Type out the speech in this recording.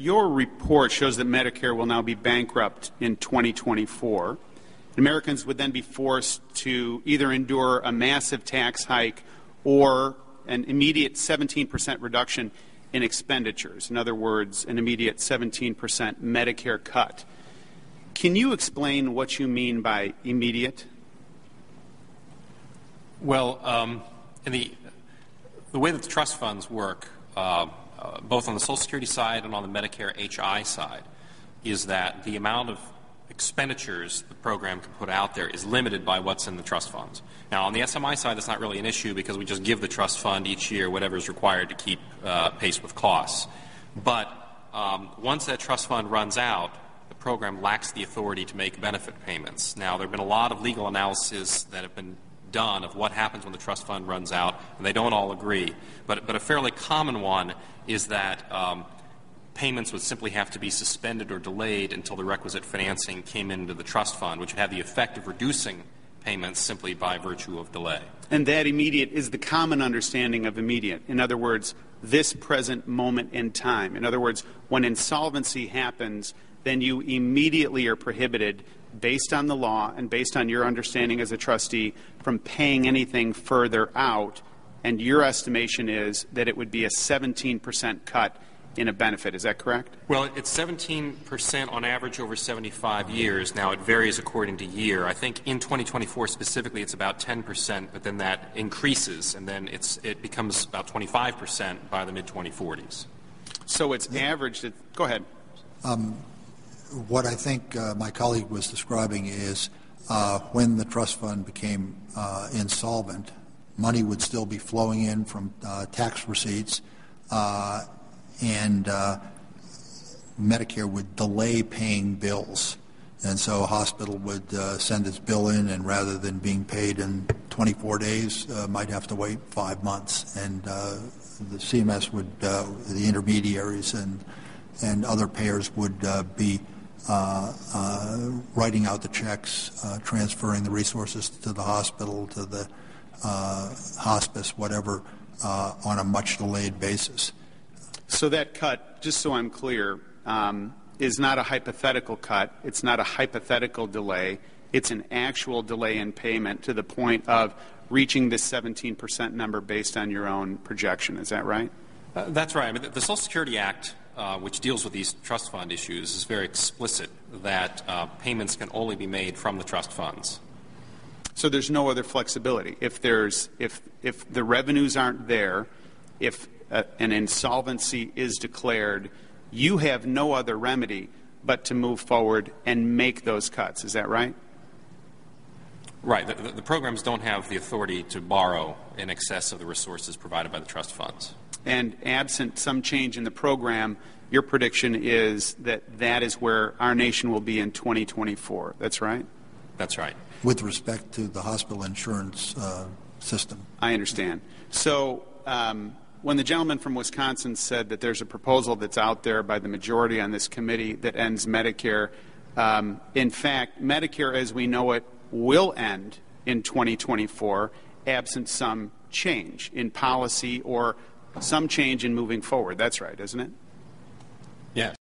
your report shows that Medicare will now be bankrupt in 2024. Americans would then be forced to either endure a massive tax hike or an immediate 17% reduction in expenditures. In other words, an immediate 17% Medicare cut. Can you explain what you mean by immediate? Well, the way that the trust funds work, both on the Social Security side and on the Medicare HI side, is that the amount of expenditures the program can put out there is limited by what's in the trust funds. Now, on the SMI side, that's not really an issue because we just give the trust fund each year whatever is required to keep pace with costs. But once that trust fund runs out, the program lacks the authority to make benefit payments. Now, there have been a lot of legal analysis that have been done of what happens when the trust fund runs out, and they don't all agree. But a fairly common one is that payments would simply have to be suspended or delayed until the requisite financing came into the trust fund, which would have the effect of reducing payments simply by virtue of delay. And that immediate is the common understanding of immediate. In other words, this present moment in time. In other words, when insolvency happens, then you immediately are prohibited, based on the law and based on your understanding as a trustee, from paying anything further out. And your estimation is that it would be a 17% cut in a benefit. Is that correct? Well, it's 17% on average over 75 years. Now, it varies according to year. I think in 2024 specifically it's about 10%, but then that increases, and then it becomes about 25% by the mid-2040s. So it's averaged. Go ahead. What I think my colleague was describing is when the trust fund became insolvent, money would still be flowing in from tax receipts, and Medicare would delay paying bills. And so a hospital would send its bill in, and rather than being paid in 24 days, might have to wait 5 months. And the CMS would, the intermediaries and other payers would be writing out the checks, transferring the resources to the hospital, to the hospice, whatever, on a much delayed basis. So that cut, just so I'm clear, is not a hypothetical cut. It's not a hypothetical delay. It's an actual delay in payment to the point of reaching this 17% number based on your own projection. Is that right? That's right. I mean, the Social Security Act, which deals with these trust fund issues, is very explicit that payments can only be made from the trust funds. So there's no other flexibility. If the revenues aren't there, if an insolvency is declared, you have no other remedy but to move forward and make those cuts. Is that right? Right. The programs don't have the authority to borrow in excess of the resources provided by the trust funds. And absent some change in the program, your prediction is that that is where our nation will be in 2024. That's right? That's right. With respect to the hospital insurance system. I understand. So when the gentleman from Wisconsin said that there's a proposal that's out there by the majority on this committee that ends Medicare, in fact, Medicare as we know it will end in 2024 absent some change in policy or some change in moving forward. That's right, isn't it? Yes.